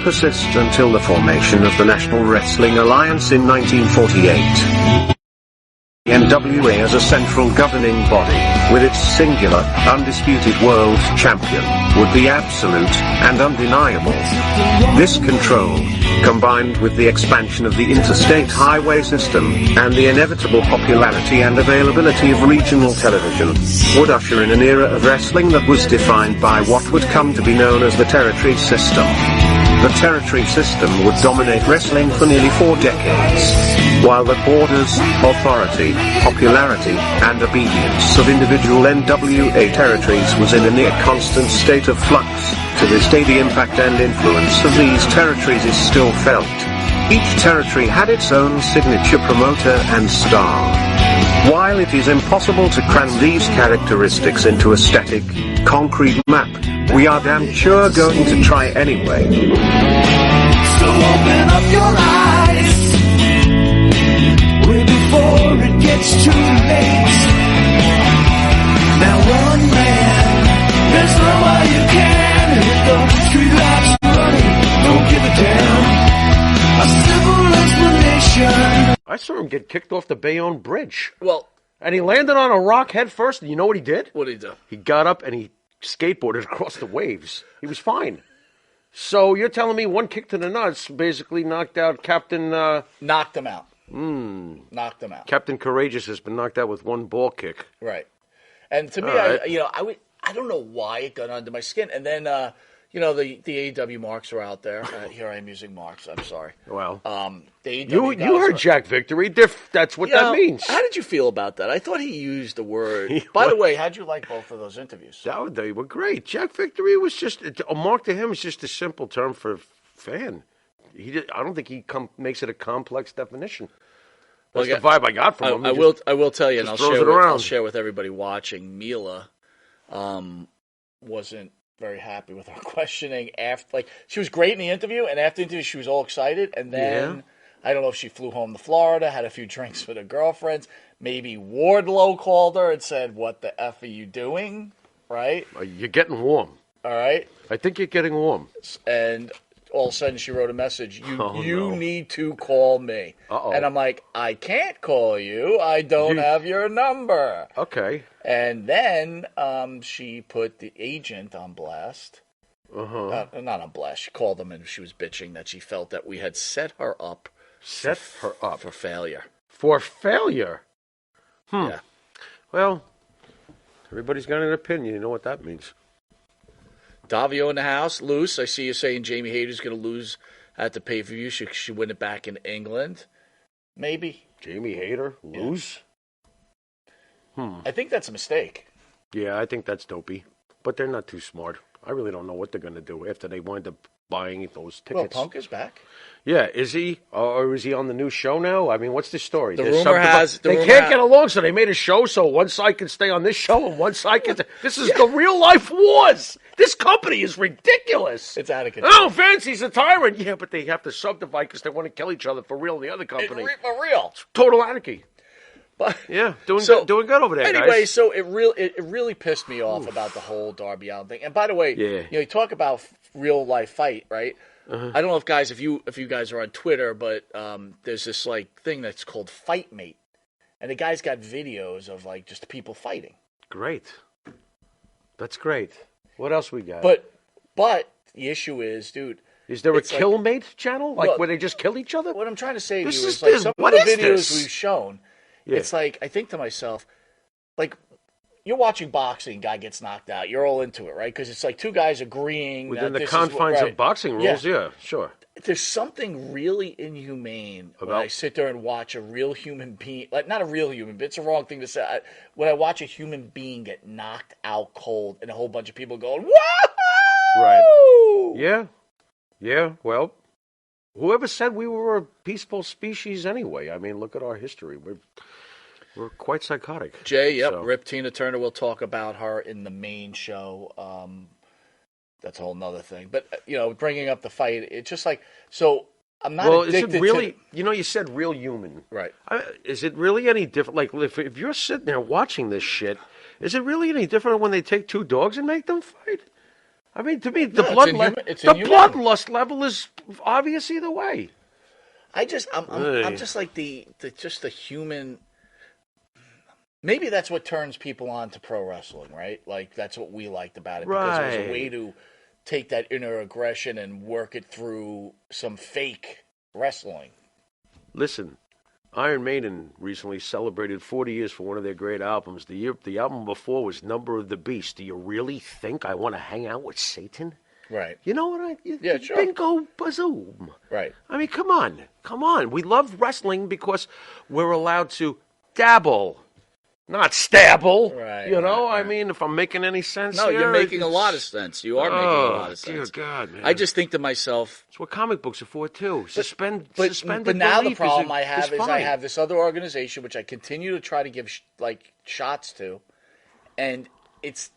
persist until the formation of the National Wrestling Alliance in 1948. The NWA as a central governing body, with its singular, undisputed world champion, would be absolute and undeniable. This control, combined with the expansion of the interstate highway system, and the inevitable popularity and availability of regional television, would usher in an era of wrestling that was defined by what would come to be known as the territory system. The territory system would dominate wrestling for nearly 4 decades, while the borders, authority, popularity, and obedience of individual NWA territories was in a near constant state of flux. To this day, the impact and influence of these territories is still felt. Each territory had its own signature promoter and star. While it is impossible to cram these characteristics into a static, concrete map, we are damn sure going to try anyway. So open up your eyes, way before it gets too late. Now one man, there's no way you can. Hit the street lights running, don't give a damn. A simple explanation. I saw him get kicked off the Bayonne Bridge. Well, And he landed on a rock head first, and you know what he did? what did he do? He got up and he skateboarded across the waves. He was fine. So you're telling me one kick to the nuts basically knocked out Captain... Knocked him out. Knocked him out. Captain Courageous has been knocked out with one ball kick. Right. And to me, All right. I don't know why it got under my skin. And then, the AEW marks are out there. Here I am using marks. I'm sorry. Well, the AEW you guys heard are- Jack Victory. That's what that means. How did you feel about that? I thought he used the word. By the way, how'd you like both of those interviews? They were great. Jack Victory was just a mark to him is just a simple term for fan. I don't think he makes it a complex definition. That's the vibe I got from him. I will tell you, and I'll share with everybody watching. Mila wasn't very happy with our questioning after. She was great in the interview, and after the interview, she was all excited. And then I don't know if she flew home to Florida, had a few drinks with her girlfriends. Maybe Wardlow called her and said, "What the f are you doing?" Right? You're getting warm. All right. I think you're getting warm. And all of a sudden, she wrote a message. You need to call me. Uh-oh. And I'm like, I can't call you. I don't have your number. Okay. And then she put the agent on blast. Not on blast. She called them and she was bitching that she felt that we had set her up. Set her up. For failure. For failure? Yeah. Well, everybody's got an opinion. You know what that means. Davio in the house. Loose. I see you saying Jamie Hayter's going to lose at the pay-per-view. She should win it back in England. Maybe. Jamie Hayter? Lose? I think that's a mistake. Yeah, I think that's dopey. But they're not too smart. I really don't know what they're going to do after they wind up buying those Well, tickets. Punk is back. Yeah, is he? Or is he on the new show now? I mean, what's the story? The rumor has... They can't get along, so they made a show so one side can stay on this show and one side can... This is the real-life wars. This company is ridiculous. It's out of control. Oh, Fancy's a tyrant. Yeah, but they have to subdivide because they want to kill each other for real in the other company. For real. Total anarchy. But, yeah, doing good over there, anyway, guys. so it really pissed me off about the whole Darby Allin thing. And by the way, you talk about real life fight, right? I don't know if guys, if you guys are on Twitter, but there's this thing that's called Fight Mate, and the guy's got videos of just people fighting. Great, that's great. What else we got? But the issue is, dude. Is there a Killmate channel where they just kill each other? What I'm trying to say to you is some of what the is videos this? we've shown. Yeah. It's I think to myself, you're watching boxing, guy gets knocked out. You're all into it, right? Because it's two guys agreeing within that the this confines is right. of boxing rules. Yeah, sure. There's something really inhumane when I sit there and watch a real human being, not a real human, but it's a wrong thing to say. When I watch a human being get knocked out cold and a whole bunch of people going, "Whoa!" Right. Yeah. Yeah. Well, whoever said we were a peaceful species anyway? I mean, look at our history. We're quite psychotic. Jay, yep. So. Rip Tina Turner. We'll talk about her in the main show. That's a whole nother thing. But, bringing up the fight, it's just so I'm not addicted is it really, you said real human. Right. Is it really any different? If you're sitting there watching this shit, is it really any different when they take two dogs and make them fight? I mean, to me, No, it's inhuman. bloodlust level is obvious either way. I'm just like the human. Maybe that's what turns people on to pro wrestling, right? Like that's what we liked about it because it was a way to take that inner aggression and work it through some fake wrestling. Listen, Iron Maiden recently celebrated 40 years for one of their great albums. The album before was Number of the Beast. Do you really think I want to hang out with Satan? Right. You know what Yeah, sure. Bingo bazoom. Right. I mean, come on. We love wrestling because we're allowed to dabble. Not stabble, right? You know, right. I mean, if I'm making any sense, no, here, you're making a lot of sense. You are making a lot of sense. Dear God, man! I just think to myself, it's what comic books are for too. Suspended but now the problem I have is I have this other organization which I continue to try to give shots to, and it's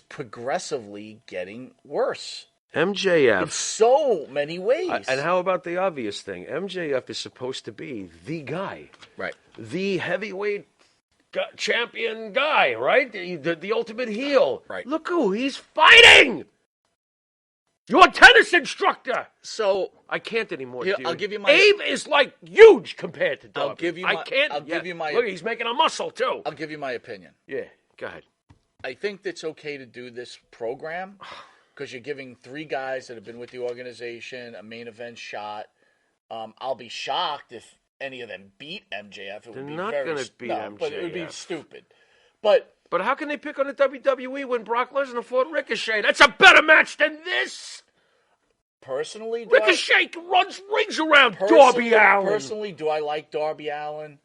progressively getting worse. MJF. In so many ways. And how about the obvious thing? MJF is supposed to be the guy, right? The heavyweight champion guy, right? The ultimate heel. Right. Look who he's fighting! Your tennis instructor! So I can't anymore, here, dude. I'll give you my... Abe is like huge compared to Darby. I'll give you my... Look, he's making a muscle, too. I'll give you my opinion. Yeah, go ahead. I think it's okay to do this program because you're giving 3 guys that have been with the organization a main event shot. I'll be shocked if any of them beat MJF. They're not going to beat MJF. But it would be stupid. But how can they pick on the WWE when Brock Lesnar fought Ricochet? That's a better match than this. Personally, Ricochet runs rings around Darby Allin. Personally, do I like Darby Allin?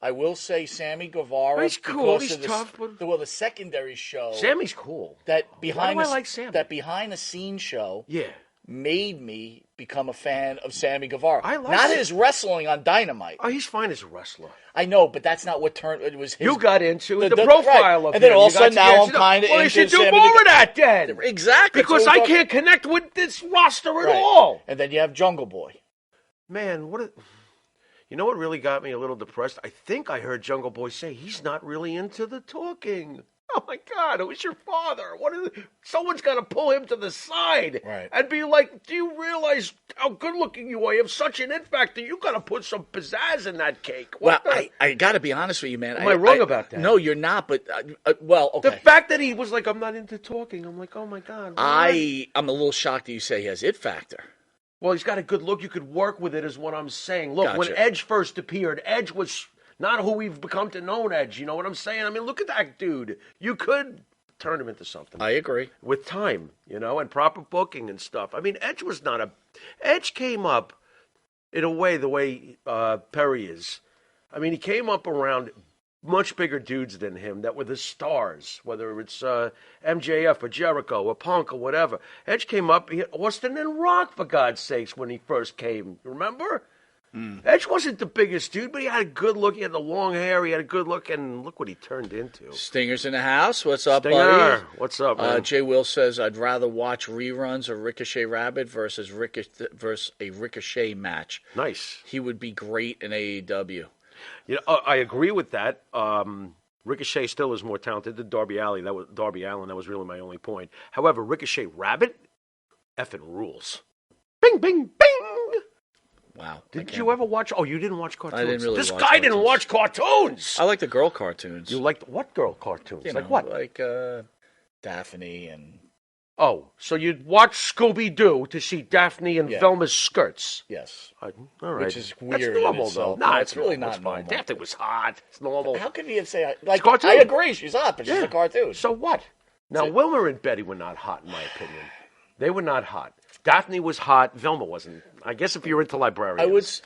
I will say Sammy Guevara. He's cool. He's tough. Well, the secondary show. Sammy's cool. That behind Why do I like Sammy? That behind the scenes show. Yeah. Made me become a fan of Sammy Guevara. I like not his wrestling on Dynamite. Oh, he's fine as a wrestler. I know, but that's not what turned. It was his. You got into the profile of him. And then all of a sudden now I'm kind of into Well, you should do Sammy more of that then. Exactly. Because I can't connect with this roster at all. And then you have Jungle Boy. Man, you know what really got me a little depressed? I think I heard Jungle Boy say he's not really into the talking. Oh, my God, it was your father. Someone's got to pull him to the side and be like, do you realize how good-looking you are? You have such an it factor. You got to put some pizzazz in that cake. I got to be honest with you, man. Am I wrong about that? No, you're not, but, okay. The fact that he was like, I'm not into talking, I'm like, oh, my God. I'm a little shocked that you say he has it factor. Well, he's got a good look. You could work with it is what I'm saying. Look, when Edge first appeared, Edge was not who we've become to know Edge. You know what I'm saying? I mean, look at that dude. You could turn him into something. I agree. With time, and proper booking and stuff. I mean, Edge came up in a way the way Perry is. I mean, he came up around much bigger dudes than him that were the stars, whether it's MJF or Jericho or Punk or whatever. Edge came up, he had Austin and Rock, for God's sakes, when he first came. Remember? Edge wasn't the biggest dude, but he had a good look. He had the long hair. He had a good look, and look what he turned into. Stinger's in the house. What's up, Stinger? buddy? What's up, man? Jay Will says, I'd rather watch reruns of Ricochet Rabbit versus a Ricochet match. Nice. He would be great in AEW. I agree with that. Ricochet still is more talented than Darby Allin. That was really my only point. However, Ricochet Rabbit effing rules. Bing, bing, bing! Wow. Did you ever watch? Oh, you didn't watch cartoons? I didn't really This watch guy cartoons. didn't watch cartoons! I like the girl cartoons. You liked what girl cartoons? Like what? Like Daphne and... Oh, so you'd watch Scooby-Doo to see Daphne and Velma's skirts? Yes. All right. Which is weird. That's normal, though. No, it's really not normal. Daphne was hot. It's normal. How could you say... cartoon. I agree, she's hot, but she's a cartoon. So what? Now, Wilmer and Betty were not hot, in my opinion. They were not hot. Daphne was hot. Velma wasn't. I guess if you're into librarians.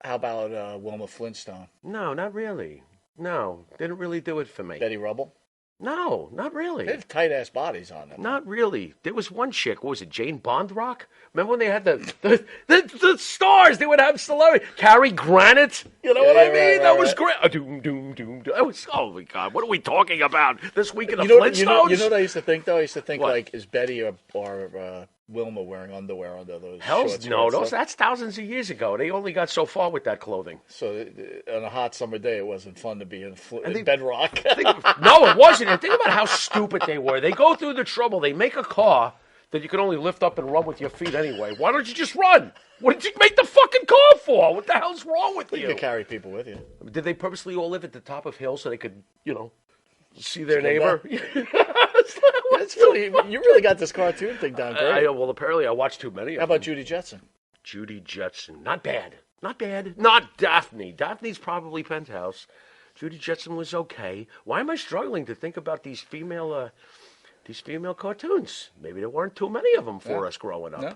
How about Wilma Flintstone? No, not really. No, didn't really do it for me. Betty Rubble? No, not really. They have tight-ass bodies on them. Not really. There was one chick. What was it, Jane Bondrock? Remember when they had the stars? They would have celebrity. Carrie Granite. You know what I mean? That was great. Doom, doom, doom. That was, oh, my God. What are we talking about this week in the Flintstones? You know what I used to think, though? I used to think, is Betty or Wilma wearing underwear under those Hell's shorts. no, that's thousands of years ago. They only got so far with that clothing. So on a hot summer day, it wasn't fun to be in bedrock. No, it wasn't. And think about how stupid they were. They go through the trouble. They make a car that you can only lift up and run with your feet anyway. Why don't you just run? What did you make the fucking car for? What the hell's wrong with you? You could carry people with you. Did they purposely all live at the top of hills so they could, see their neighbor? You really got this cartoon thing down great. Well, apparently I watched too many of them. How about Judy Jetson? Judy Jetson. Not bad. Not bad. Not Daphne. Daphne's probably Penthouse. Judy Jetson was okay. Why am I struggling to think about these female cartoons? Maybe there weren't too many of them for us growing up. No.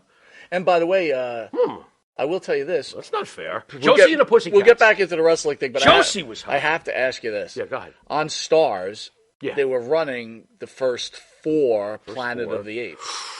And by the way, I will tell you this. That's not fair. Josie and the Pussycats. We'll get back into the wrestling thing, but Josie was hot. I have to ask you this. Yeah, go ahead. On Stars, they were running the first four Planet of the Apes.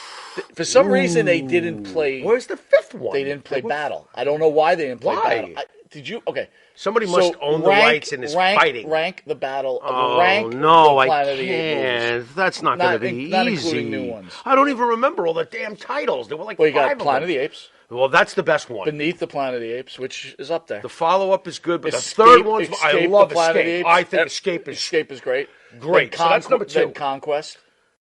For some reason, they didn't play. Where's the fifth one? They didn't play Battle. I don't know why they didn't play Battle. Did you? Okay. Somebody must own the rights and is fighting. Rank the battle. Oh, no, I can't. That's not going to be easy. Not including new ones. I don't even remember all the damn titles. There were like you five got of Planet them. of the Apes. Well, that's the best one. Beneath the Planet of the Apes, which is up there. The follow-up is good, but the third one's... I love Escape. I think Escape is great. Great. So that's number 2. Then Conquest.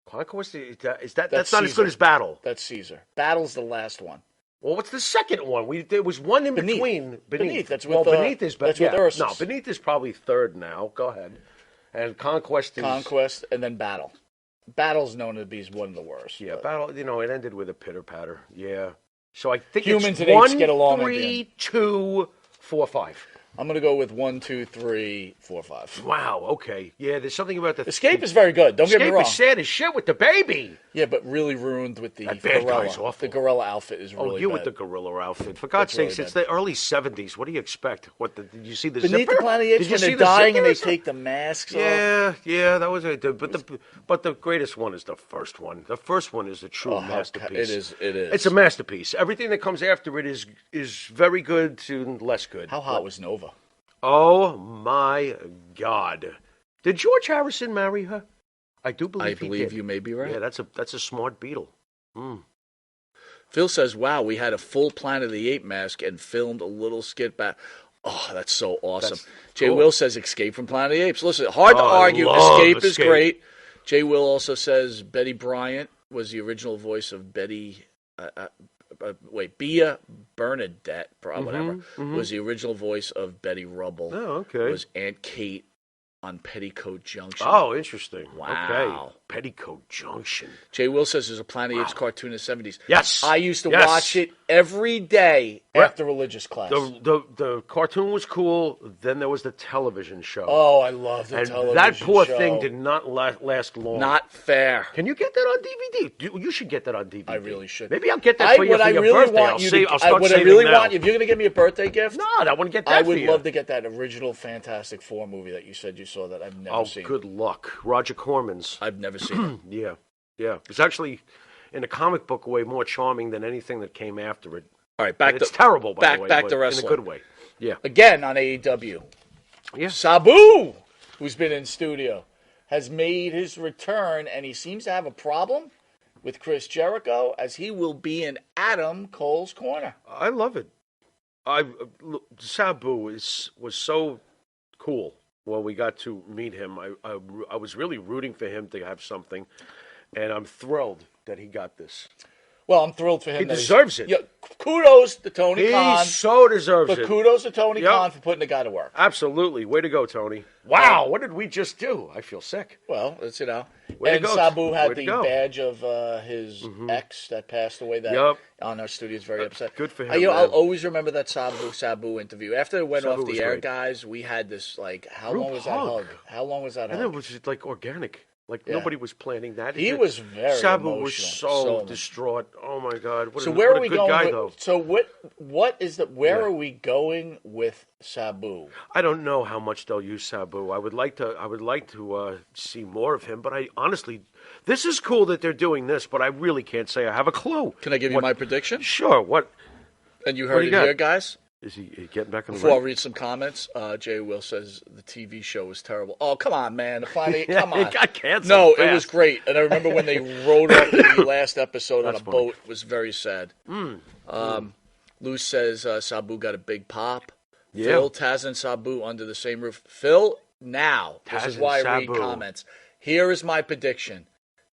Conquest, that's not as good as Battle. That's Caesar. Battle's the last one. Well, what's the second one? There was one in between. Beneath. That's with, Beneath is better. That's with Ursus. No, Beneath is probably third now. Go ahead. And Conquest is... Conquest, and then Battle. Battle's known to be one of the worst. Yeah, Battle, it ended with a pitter-patter. Yeah. So I think Humans it's and 1, apes get along 3, 2, 4, 5. I'm going to go with 1, 2, 3, 4, 5. Wow, okay. Yeah, there's something about the... Escape is very good. Don't get me wrong. Escape is sad as shit with the baby. Yeah, but really ruined with the that bad gorilla. guy's awful. The gorilla outfit is really bad. With the gorilla outfit. For God's sakes, it's the early 70s. What do you expect? Did you see the Beneath zipper? the Planet of the Apes, when they're dying and they take the masks off? Yeah, that was it. But the greatest one is the first one. The first one is a true masterpiece. It is. It's a masterpiece. Everything that comes after it is very good to less good. How hot was Nova? Oh, my God. Did George Harrison marry her? I do believe he did. You may be right. Yeah, that's a smart Beatle. Phil says, wow, we had a full Planet of the Apes mask and filmed a little skit back. Oh, that's so awesome. Jay Will says, Escape from Planet of the Apes. Listen, hard to argue. Escape is great. Jay Will also says, Betty Bryant was the original voice of Betty... Bea Bernadette, whatever, was the original voice of Betty Rubble. Oh, okay. Was Aunt Kate on Petticoat Junction. Oh, interesting. Wow. Okay. Petticoat Junction. Jay Will says there's a Planet of the Apes cartoon in the 70s. Yes. I used to watch it every day after religious class. The cartoon was cool. Then there was the television show. Oh, I love the television show. That poor thing did not last long. Not fair. Can you get that on DVD? You should get that on DVD. I really should. Maybe I'll get that for you for your birthday. I'll start saving now. If you're going to give me a birthday gift, no, I wouldn't get that. I would love to get that original Fantastic Four movie that you said you saw that I've never seen. Oh, good luck. Roger Corman's. I've never seen it. Yeah. It's actually, in a comic book way, more charming than anything that came after it. All right, it's terrible, by the way. Back to wrestling. In a good way. Yeah. Again on AEW. Yeah. Sabu, who's been in studio, has made his return, and he seems to have a problem with Chris Jericho, as he will be in Adam Cole's corner. I love it. Sabu was so cool when we got to meet him. I was really rooting for him to have something, and I'm thrilled that he got this. Well, I'm thrilled for him. He deserves it. Yeah, kudos to Tony Khan. He so deserves it. But kudos to Tony Khan for putting the guy to work. Absolutely. Way to go, Tony. Wow, what did we just do? I feel sick. Well, it's, Way and to go. Sabu had Way to the go. badge of his ex that passed away. On our studio is very upset. Good for him. I'll always remember that Sabu interview. After it went off the air, great. guys, we had this, how Group long was hug. that hug? How long was that hug? And it was just organic. Nobody was planning that. He was very Sabu emotional. was so distraught. Oh my God! Where what are we a good going? guy, though. So what is the? Where are we going with Sabu? I don't know how much they'll use Sabu. I would like to see more of him. But I honestly, this is cool that they're doing this. But I really can't say I have a clue. Can I give you my prediction? Sure. What? And you heard it here, guys. Is he getting back on the Before I ring? read some comments, Jay Will says the TV show was terrible. Oh, come on, man. Finally, Yeah, come on. it got canceled No, fast. it was great. And I remember when they rode off the last episode on That's a funny. boat. It was very sad. Lou says Sabu got a big pop. Yeah. Phil, Taz, and Sabu under the same roof. Phil, now. Taz This is why and I read Sabu. comments. Here is my prediction.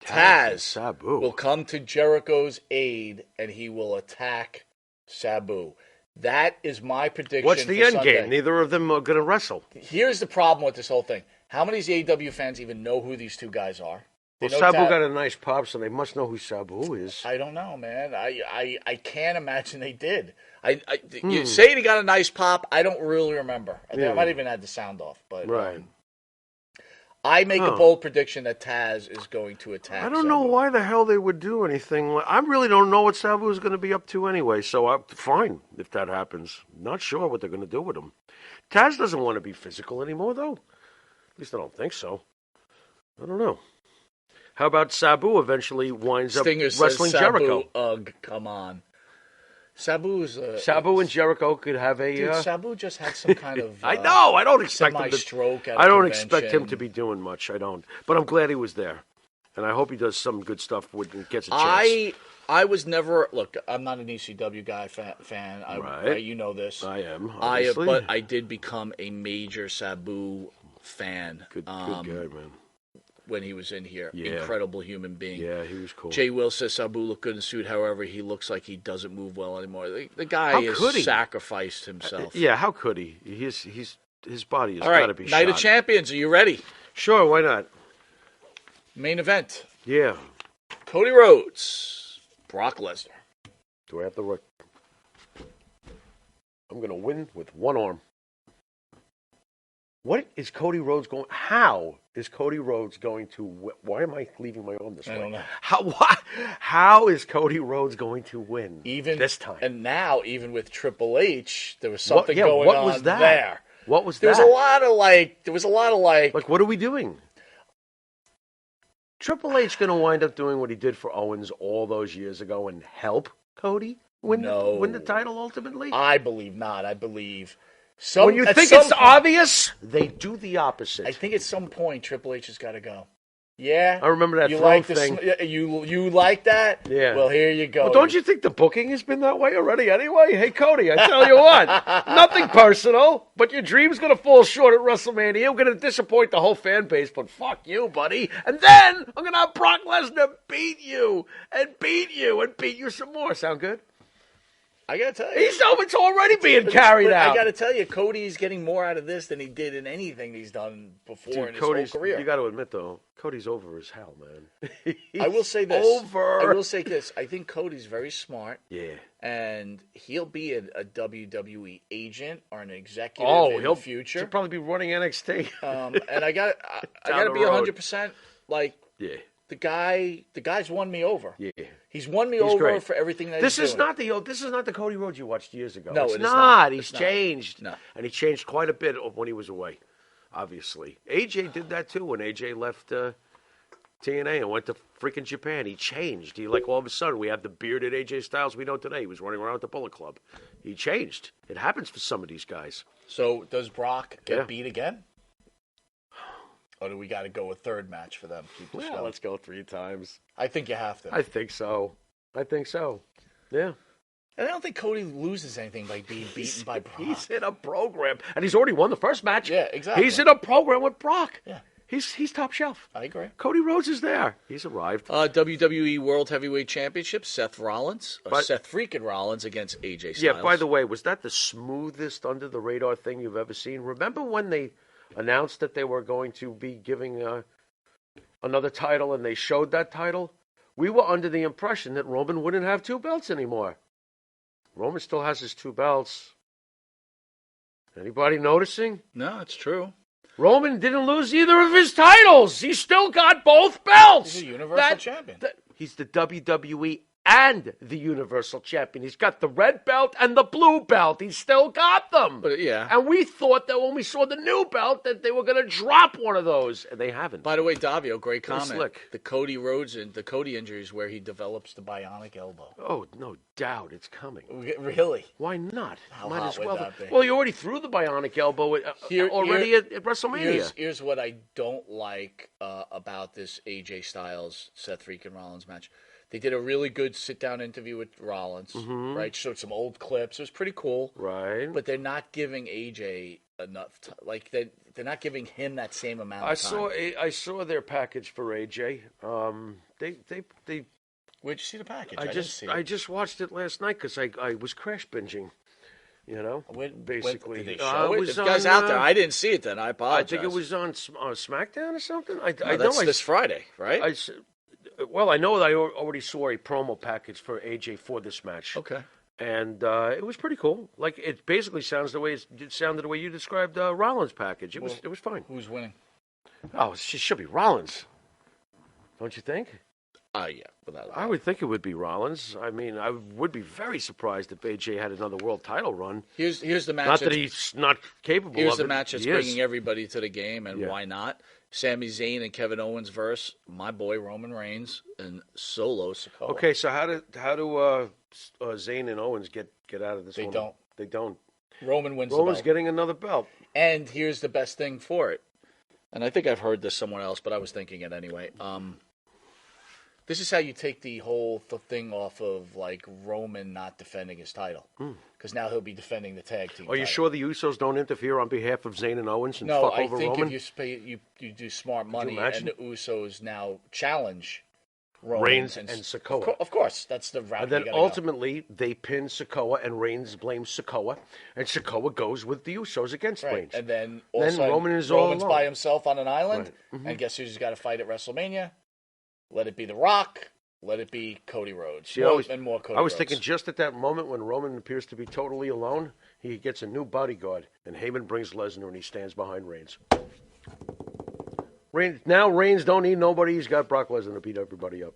and Taz Sabu. will come to Jericho's aid, and he will attack Sabu. That is my prediction. What's the for end Sunday. game? Neither of them are going to wrestle. Here's the problem with this whole thing. How many AEW fans even know who these two guys are? They Well, know Sabu got a nice pop, so they must know who Sabu is. I don't know, man. I can't imagine they did. You say he got a nice pop. I don't really remember. I think I might even had the sound off. But Right. I make a bold prediction that Taz is going to attack. I don't know Sabu. why the hell they would do anything. I really don't know what Sabu is going to be up to anyway, so fine if that happens. Not sure what they're going to do with him. Taz doesn't want to be physical anymore, though. At least I don't think so. I don't know. How about Sabu eventually winds Stinger up wrestling says Sabu, Jericho? Ugh, come on. Sabu is Sabu and Jericho could have a... Dude, Sabu just had some kind of... I know. I don't expect him to... semi-stroke at a I don't convention. expect him to be doing much. I don't. But I'm glad he was there. And I hope he does some good stuff when he gets a chance. I was never... Look, I'm not an ECW guy fan. Right. You know this. I am, obviously. But I did become a major Sabu fan. Good guy, man. When he was in here. Yeah. Incredible human being. Yeah, he was cool. Jay Will says Sabu looked good in suit. However, he looks like he doesn't move well anymore. The guy How has could he? sacrificed himself. Yeah, how could he? His body has All got right, to be Night shot. of Champions. Are you ready? Sure, why not? Main event. Yeah. Cody Rhodes. Brock Lesnar. Do I have the right? I'm going to win with one arm. What is Cody Rhodes going? How is Cody Rhodes going to? Why am I leaving my arm this way? I don't know. How is Cody Rhodes going to win? Even this time, and now, even with Triple H, there was something going what on was that? there. What was There that? was a lot of like. Like, what are we doing? Triple H going to wind up doing what he did for Owens all those years ago and help Cody win the title ultimately? I believe not. I believe when you think it's obvious, they do the opposite. I think at some point Triple H has got to go. Yeah, I remember that you throne like thing. You like that? Yeah. Well, here you go. Well, don't you think the booking has been that way already anyway? Hey, Cody, I tell you what, nothing personal, but your dream's going to fall short at WrestleMania. I'm going to disappoint the whole fan base, but fuck you, buddy. And then I'm going to have Brock Lesnar beat you and beat you and beat you some more. Sound good? I gotta tell you, It's already being carried out. I gotta tell you, Cody's getting more out of this than he did in anything he's done before in his whole career. You got to admit, though, Cody's over as hell, man. I will say this. Over. I will say this. I think Cody's very smart. Yeah. And he'll be a WWE agent or an executive in the future. He'll probably be running NXT. And I gotta be 100% like. Yeah. The guy's won me over. Yeah. He's won me over great. for everything that This he's is doing. This is not the Cody Rhodes you watched years ago. No, it's it is not. It's He's not. changed. No. And he changed quite a bit when he was away, obviously. AJ did that too when AJ left TNA and went to freaking Japan. He changed. All of a sudden, we have the bearded AJ Styles we know today. He was running around with the Bullet Club. He changed. It happens for some of these guys. So does Brock get Yeah. beat again? Or do we got to go a third match for them? Keep this going? Let's go 3 times. I think you have to. I think so. Yeah. And I don't think Cody loses anything by being beaten by Brock. He's in a program, and he's already won the first match. Yeah, exactly. He's in a program with Brock. Yeah. He's top shelf. I agree. Cody Rhodes is there. He's arrived. WWE World Heavyweight Championship, Seth Rollins against AJ Styles. Yeah, by the way, was that the smoothest under-the-radar thing you've ever seen? Remember when they announced that they were going to be giving another title, and they showed that title? We were under the impression that Roman wouldn't have 2 belts anymore. Roman still has his 2 belts. Anybody noticing? No, it's true. Roman didn't lose either of his titles. He still got both belts. He's a Universal Champion. He's the WWE and the Universal Champion. He's got the red belt and the blue belt. He's still got them. But yeah. And we thought that when we saw the new belt that they were going to drop one of those, and they haven't. By the way, Davio, great They're comment. slick. The Cody Rhodes and the Cody injury is where he develops the bionic elbow. Oh, no doubt it's coming. Really? Why not? How Might hot as would well. that be? Well, you already threw the bionic elbow at WrestleMania. Here's what I don't like about this AJ Styles Seth freaking Rollins match. They did a really good sit-down interview with Rollins, right? Showed some old clips. It was pretty cool. Right. But they're not giving AJ enough time. Like, they're not giving him that same amount of time. I saw their package for AJ. They Where'd you see the package? I just watched it last night because I was crash binging. You know, basically. Did they show it? was If the guy's out there. I didn't see it then. I I apologize. think it was on SmackDown or something. That's this Friday, right? I know that I already saw a promo package for AJ for this match. Okay. And it was pretty cool. Like, it basically sounded the way you described Rollins' package. It was fine. Who's winning? Oh, it should be Rollins. Don't you think? Yeah. I would think it would be Rollins. I mean, I would be very surprised if AJ had another world title run. Here's the match. Not that he's not capable of it. Here's the match that's He is. bringing everybody to the game, and why not? Sami Zayn and Kevin Owens versus my boy Roman Reigns and Solo Sikoa. Okay, so how do Zayn and Owens get out of this? They don't. They don't. Roman wins the Roman's belt. getting another belt. And here's the best thing for it. And I think I've heard this somewhere else, but I was thinking it anyway. This is how you take the whole thing off of, like, Roman not defending his title. Because now he'll be defending the tag team Are you title. sure the Usos don't interfere on behalf of Zayn and Owens and No, fuck I over think Roman? if you do smart money and imagine? the Usos now challenge Roman Reigns and Sikoa. Of course, that's the route. And then you gotta go. ultimately, they pin Sikoa, and Reigns blames Sikoa, and Sikoa goes with the Usos against Right. Reigns. And then all of a sudden, Roman is all Roman's alone. by himself on an island, Right. and guess who's got to fight at WrestleMania? Let it be The Rock. Let it be Cody Rhodes. See, more I was Rhodes. thinking just at that moment when Roman appears to be totally alone, he gets a new bodyguard, and Heyman brings Lesnar, and he stands behind Reigns. Reigns don't need nobody. He's got Brock Lesnar to beat everybody up.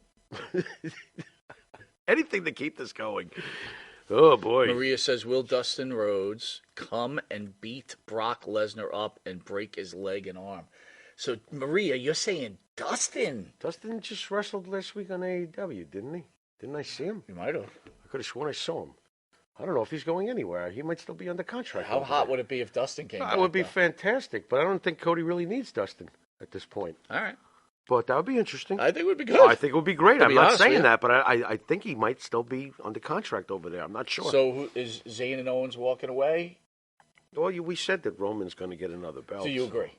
Anything to keep this going. Oh, boy. Maria says, will Dustin Rhodes come and beat Brock Lesnar up and break his leg and arm? So, Maria, you're saying Dustin? Dustin just wrestled last week on AEW, didn't he? Didn't I see him? You might have. I could have sworn I saw him. I don't know if he's going anywhere. He might still be under contract. How hot would it be if Dustin came back? That would be though? fantastic, but I don't think Cody really needs Dustin at this point. All right. But that would be interesting. I think it would be good. I think it would be great. To I'm be not honest saying with you. that, but I think he might still be under contract over there. I'm not sure. So, is Zayn and Owens walking away? Well, we said that Roman's going to get another belt. So you agree?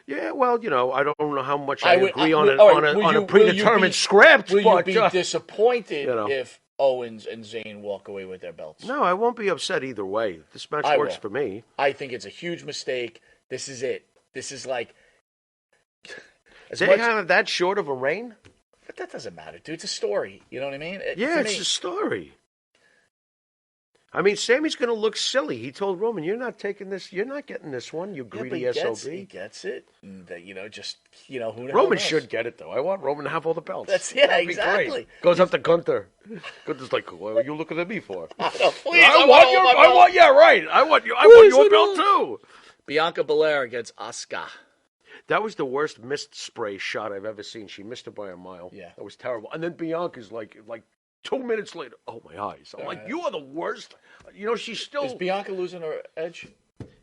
Yeah, well, I don't know how much I agree on Will a predetermined script. Will but, you be disappointed you know. if Owens and Zayn walk away with their belts? No, I won't be upset either way. This match works for me. I think it's a huge mistake. This is it. This is like... They have that short of a reign? But that doesn't matter, dude. It's a story. You know what I mean? Yeah, it's a story. I mean, Sammy's going to look silly. He told Roman, "You're not taking this. You're not getting this one. You greedy SOB." He gets it. And, who the Roman knows? should get it though. I want Roman to have all the belts. That'd be exactly. great. Goes up to Gunther. Gunther's like, "What are you looking at me for?" Please, I want your belt too. Bianca Belair against Asuka. That was the worst mist spray shot I've ever seen. She missed it by a mile. Yeah, that was terrible. And then Bianca's like 2 minutes later, oh my eyes! I'm like, you are the worst. She's still. Is Bianca losing her edge?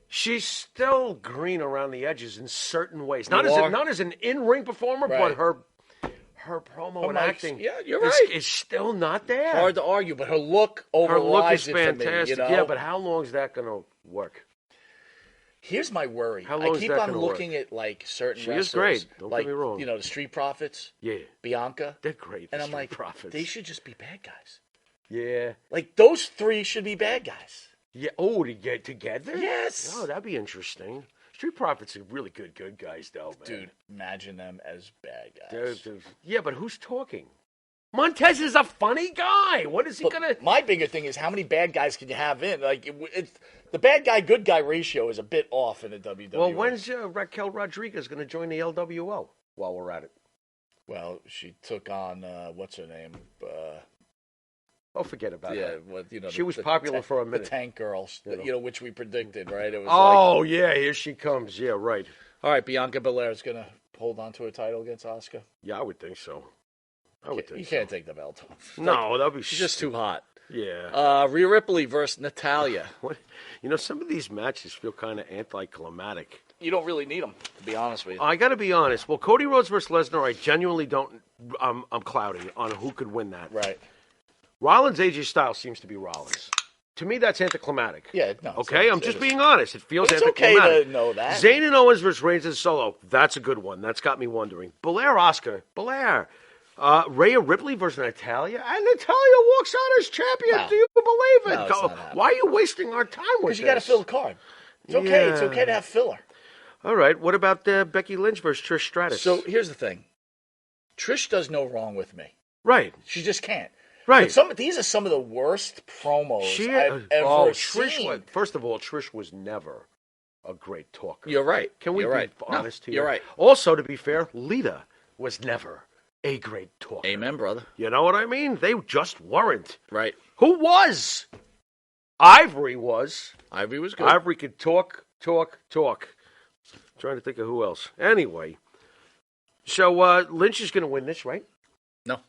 She's still green around the edges in certain ways. Not as an in-ring performer, but her promo and acting. Yeah, you're right. Is still not there. Hard to argue, but her look Her look overrides is fantastic. it for me, Yeah, but how long is that going to work? Here's my worry. How long I is keep that on gonna looking work? at certain She wrestlers. is great. Don't like, get me wrong. The Street Profits. Yeah, Bianca. they're great. And I'm Street like, Profits. they should just be bad guys. Yeah. Like those three should be bad guys. Yeah. Oh, to get together? Yes. Oh, that'd be interesting. Street Profits are really good guys, though, man. Dude, imagine them as bad guys. Yeah, but who's talking? Montez is a funny guy. What is he going to... My bigger thing is how many bad guys can you have in? Like, the bad guy, good guy ratio is a bit off in the WWE. Well, when's Raquel Rodriguez going to join the LWO while we're at it? Well, she took on, what's her name? Oh, forget about that. Well, She was popular for a minute. The tank girls, which we predicted, right? It was yeah, here she comes. Yeah, right. All right, Bianca Belair is going to hold on to her title against Asuka. Yeah, I would think so. You can't take the belt off. No, that'd be... She's just too hot. Yeah. Rhea Ripley versus Natalya. What? Some of these matches feel kind of anticlimactic. You don't really need them, to be honest with you. I got to be honest. Well, Cody Rhodes versus Lesnar, I genuinely don't... I'm cloudy on who could win that. Right. Rollins' AJ Styles seems to be Rollins. To me, that's anticlimactic. Yeah, no. Okay, I'm just being honest. It feels it's anticlimactic. Okay to know that. Zayn and Owens versus Reigns and Solo. That's a good one. That's got me wondering. Belair. Rhea Ripley versus Natalya. And Natalya walks out as champion. No. Do you believe it? No, it's not why are you wasting our time with this? Because you got to fill the card. It's okay. Yeah. It's okay to have filler. All right. What about Becky Lynch versus Trish Stratus? So here's the thing. Trish does no wrong with me. Right. She just can't. Right. But these are some of the worst promos I've ever seen. First of all, Trish was never a great talker. You're right. Can we be honest here? You're right. Also, to be fair, Lita was never a great talker. Amen, brother. You know what I mean? They just weren't. Right. Who was? Ivory was. Ivory was good. Ivory could talk. Trying to think of who else. Anyway, so Lynch is going to win this, right? No.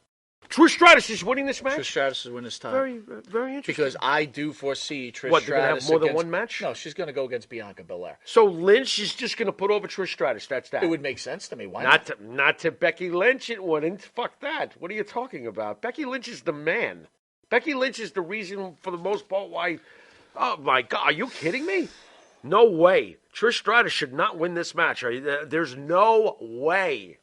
Trish Stratus is winning this match? Trish Stratus is winning this time. Very, very interesting. Because I do foresee Trish What, Stratus. they're going to have more than one match? No, she's going to go against Bianca Belair. So Lynch is just going to put over Trish Stratus. That's that. It would make sense to me. Why not to Becky Lynch, it wouldn't. Fuck that. What are you talking about? Becky Lynch is the man. Becky Lynch is the reason, for the most part, why... Oh, my God. Are you kidding me? No way. Trish Stratus should not win this match. There's no way.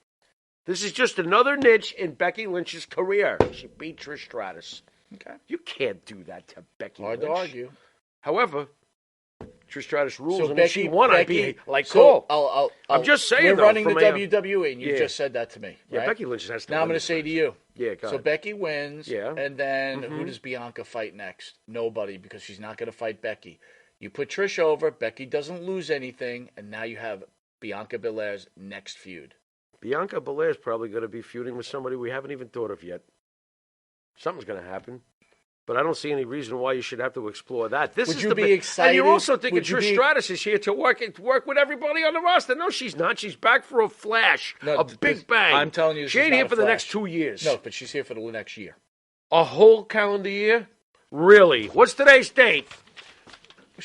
This is just another niche in Becky Lynch's career. She beat Trish Stratus. Okay. You can't do that to Becky Hard Lynch. to argue. However, Trish Stratus rules, So and Becky, if she won, I'd be like, so cool. I'm just saying, we're though, running the from WWE, and you just said that to me. Yeah, right? Becky Lynch has to Now win I'm going to this say match. to you. Yeah, go So ahead. Becky wins, Yeah. and then who does Bianca fight next? Nobody, because she's not going to fight Becky. You put Trish over, Becky doesn't lose anything, and now you have Bianca Belair's next feud. Bianca Belair is probably going to be feuding with somebody we haven't even thought of yet. Something's going to happen. But I don't see any reason why you should have to explore that. Would you be excited? And you're also thinking Trish Stratus is here to work with everybody on the roster. No, she's not. She's back for a flash, a big bang. I'm telling you, she ain't here for the next 2 years. No, but she's here for the next year. A whole calendar year? Really? What's today's date?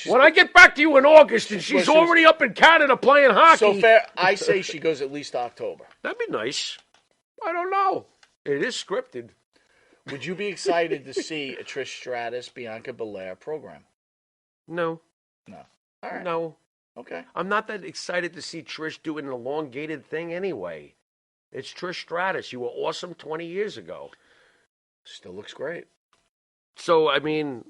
When I get back to you in August and she's already up in Canada playing hockey. So fair, I say she goes at least October. That'd be nice. I don't know. It is scripted. Would you be excited to see a Trish Stratus, Bianca Belair program? No. No. All right. No. Okay. I'm not that excited to see Trish do an elongated thing anyway. It's Trish Stratus. You were awesome 20 years ago. Still looks great. So, I mean,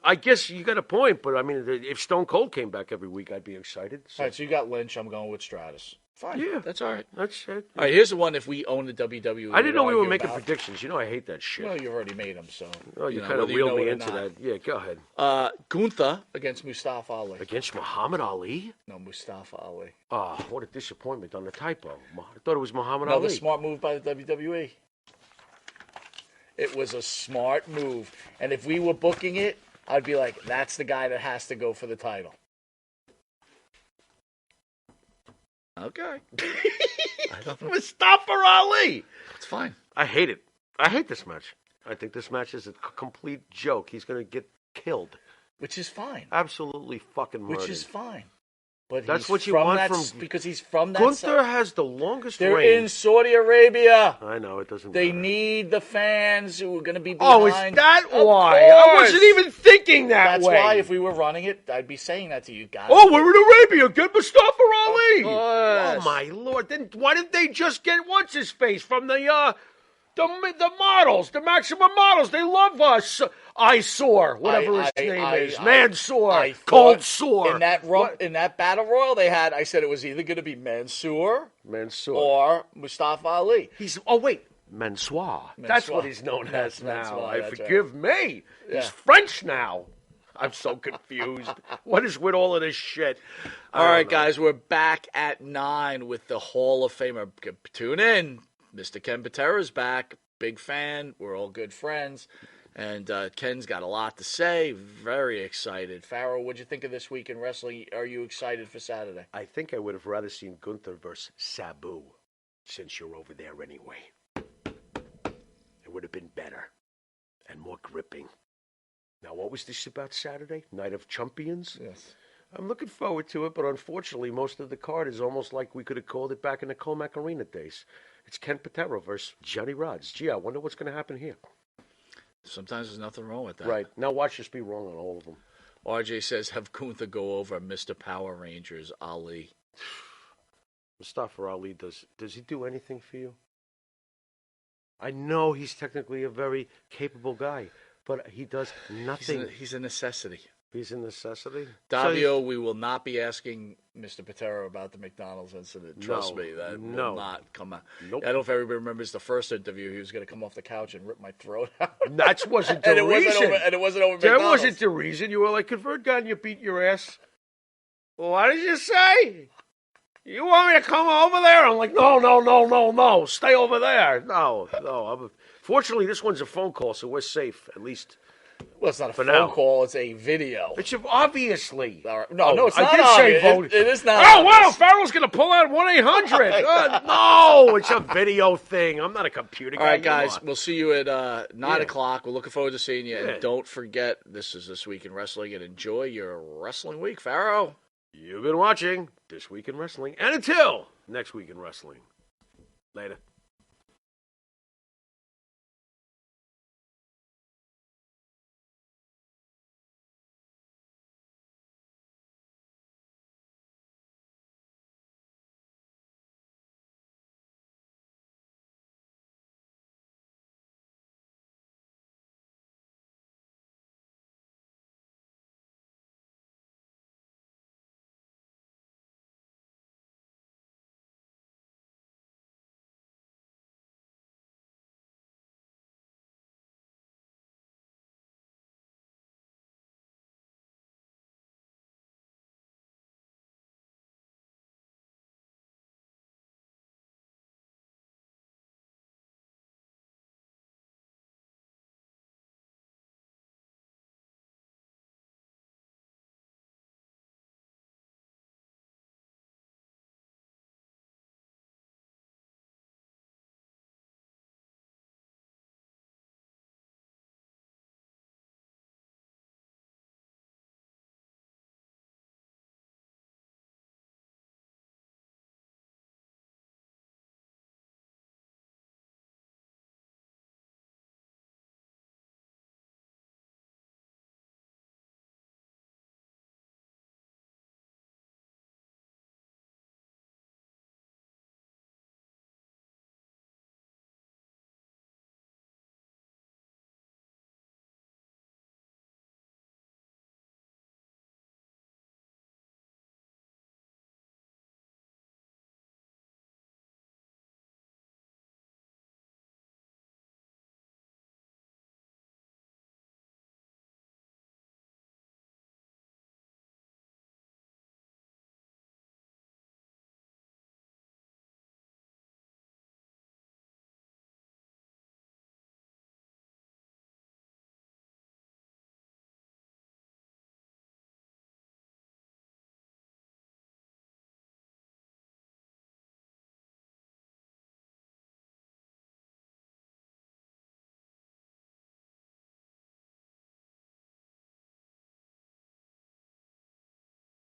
I guess you got a point, but I mean, if Stone Cold came back every week, I'd be excited. So. All right, so you got Lynch. I'm going with Stratus. Fine. Yeah. That's all right. That's it. All right, here's the one if we own the WWE. I didn't know we were making predictions. You know I hate that shit. Well, you've already made them, so. Oh, you kind of reeled me into that. Yeah, go ahead. Gunther against Mustafa Ali. Against Muhammad Ali? No, Mustafa Ali. Oh, what a disappointment on the typo. I thought it was Muhammad Another Ali. smart move by the WWE. It was a smart move. And if we were booking it, I'd be like, that's the guy that has to go for the title. Okay. Mustafa Ali. It's fine. I hate it. I hate this match. I think this match is a complete joke. He's going to get killed. Which is fine. Absolutely fucking murdered. Which is fine. But that's what you want from because he's from that. Gunther has the longest They're reign. in Saudi Arabia. I know it doesn't. They matter. need the fans who are going to be behind. Oh, is that why? Of I wasn't even thinking that way. That's why if we were running it, I'd be saying that to you guys. Oh, we're in Arabia. Get Mustafa Ali. Of course. Oh my lord! Then why didn't they just get what's his face from the models, the Maximum models? They love us. Eyesore, whatever his name is, Mansoor, Cold Sore. In that battle royal they had, I said it was either going to be Mansoor or Mustafa Ali. Mansoor. That's what he's known as now. Forgive me. Yeah. He's French now. I'm so confused. What is with all of this shit? All right, guys, we're back at 9 with the Hall of Famer. Tune in. Mr. Ken Patera's back. Big fan. We're all good friends. And Ken's got a lot to say. Very excited. Farrell, what'd you think of this week in wrestling? Are you excited for Saturday? I think I would have rather seen Gunther versus Sabu, since you're over there anyway. It would have been better and more gripping. Now, what was this about Saturday? Night of Champions? Yes. I'm looking forward to it, but unfortunately, most of the card is almost like we could have called it back in the Comac Arena days. It's Ken Patero versus Johnny Rods. Gee, I wonder what's going to happen here. Sometimes there's nothing wrong with that. Right. Now watch us be wrong on all of them. RJ says, have Gunther go over Mr. Power Rangers, Ali. Mustafa Ali, does he do anything for you? I know he's technically a very capable guy, but he does nothing. He's a necessity. He's a necessity. Davio, we will not be asking Mr. Patero about the McDonald's incident. Trust me, that will not come out. Nope. I don't know if everybody remembers the first interview. He was going to come off the couch and rip my throat out. That wasn't the reason. It wasn't over McDonald's. That wasn't the reason. You were like, convert guy and you beat your ass. Well, what did you say? You want me to come over there? I'm like, no. Stay over there. No. Fortunately, this one's a phone call, so we're safe, at least. Well, it's not a phone call. It's a video. It's obviously. No, it's not. I did say phone. It is not. Oh, wow. Farrell's going to pull out 1-800. No, it's a video thing. I'm not a computer guy. All right, guys. We'll see you at 9 o'clock. We're looking forward to seeing you. And don't forget, this is This Week in Wrestling. And enjoy your wrestling week. Farrell. You've been watching This Week in Wrestling. And until next week in wrestling. Later.